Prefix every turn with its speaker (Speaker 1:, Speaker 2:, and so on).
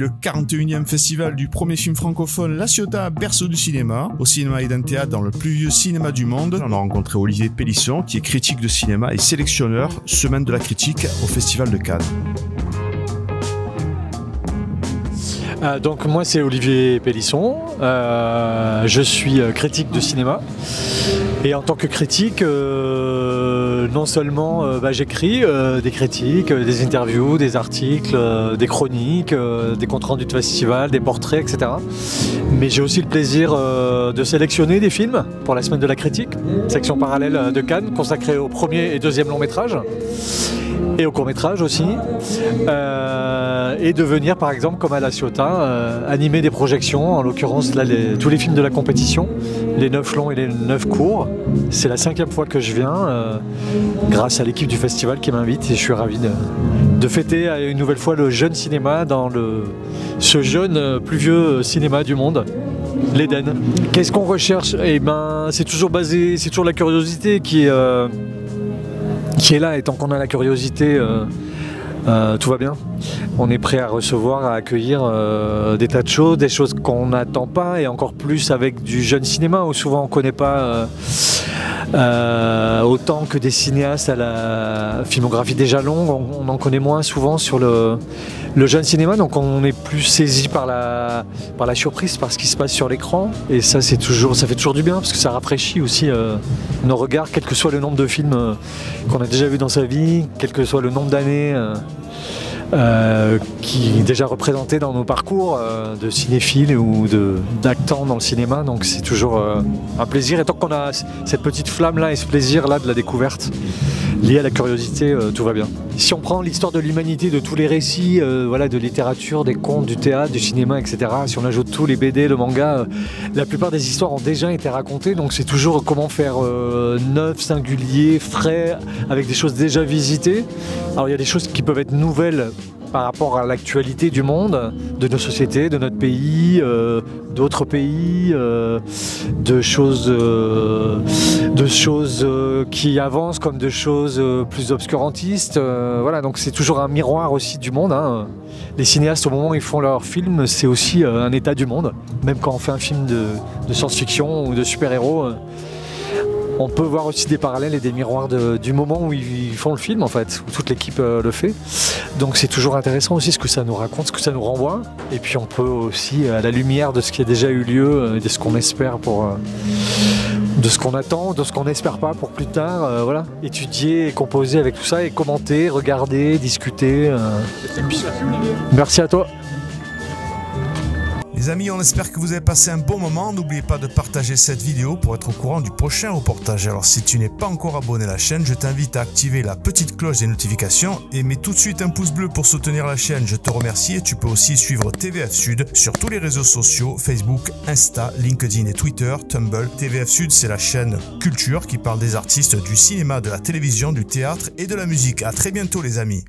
Speaker 1: Le 41e festival du premier film francophone La Ciotat, berceau du cinéma, au cinéma et d'un théâtre dans le plus vieux cinéma du monde. On a rencontré Olivier Pélisson, qui est critique de cinéma et sélectionneur, semaine de la critique au Festival de Cannes.
Speaker 2: Donc moi c'est Olivier Pélisson, je suis critique de cinéma et en tant que critique non seulement j'écris des critiques, des interviews, des articles, des chroniques, des comptes rendus de festival, des portraits, etc. Mais j'ai aussi le plaisir de sélectionner des films pour la semaine de la critique, section parallèle de Cannes consacrée au premier et deuxième long métrage. Et au court-métrage aussi, et de venir par exemple comme à La Ciotat animer des projections, en l'occurrence tous les films de la compétition, les 9 longs et les 9 courts. C'est la 5e fois que je viens, grâce à l'équipe du festival qui m'invite, et je suis ravi de fêter une nouvelle fois le jeune cinéma dans ce jeune plus vieux cinéma du monde. L'Éden. Qu'est-ce qu'on recherche? Eh ben, c'est toujours la curiosité qui est là, et tant qu'on a la curiosité, tout va bien. On est prêt à recevoir, à accueillir des tas de choses, des choses qu'on n'attend pas, et encore plus avec du jeune cinéma où souvent on ne connaît pas autant que des cinéastes à la filmographie déjà longue. On en connaît moins souvent sur le jeune cinéma, donc on est plus saisi par la surprise, par ce qui se passe sur l'écran, et ça fait toujours du bien parce que ça rafraîchit aussi nos regards, quel que soit le nombre de films qu'on a déjà vu dans sa vie, quel que soit le nombre d'années qui est déjà représenté dans nos parcours de cinéphiles ou d'actants dans le cinéma. Donc c'est toujours un plaisir, et tant qu'on a cette petite flamme là et ce plaisir là de la découverte lié à la curiosité, tout va bien. Si on prend l'histoire de l'humanité, de tous les récits, de littérature, des contes, du théâtre, du cinéma, etc., si on ajoute tous les BD, le manga, la plupart des histoires ont déjà été racontées, donc c'est toujours comment faire neuf, singulier, frais, avec des choses déjà visitées. Alors il y a des choses qui peuvent être nouvelles par rapport à l'actualité du monde, de nos sociétés, de notre pays, d'autres pays, de choses qui avancent comme de choses plus obscurantistes. Voilà, donc c'est toujours un miroir aussi du monde, hein. Les cinéastes, au moment où ils font leur film, c'est aussi un état du monde. Même quand on fait un film de science-fiction ou de super-héros, on peut voir aussi des parallèles et des miroirs du moment où ils font le film, en fait, où toute l'équipe le fait. Donc c'est toujours intéressant aussi ce que ça nous raconte, ce que ça nous renvoie. Et puis on peut aussi, à la lumière de ce qui a déjà eu lieu, de ce qu'on espère de ce qu'on attend, de ce qu'on n'espère pas pour plus tard, étudier et composer avec tout ça, et commenter, regarder, discuter. Merci à toi.
Speaker 1: Les amis, on espère que vous avez passé un bon moment. N'oubliez pas de partager cette vidéo pour être au courant du prochain reportage. Alors si tu n'es pas encore abonné à la chaîne, je t'invite à activer la petite cloche des notifications et mets tout de suite un pouce bleu pour soutenir la chaîne. Je te remercie, et tu peux aussi suivre TVF Sud sur tous les réseaux sociaux, Facebook, Insta, LinkedIn et Twitter, Tumblr. TVF Sud, c'est la chaîne culture qui parle des artistes du cinéma, de la télévision, du théâtre et de la musique. À très bientôt les amis.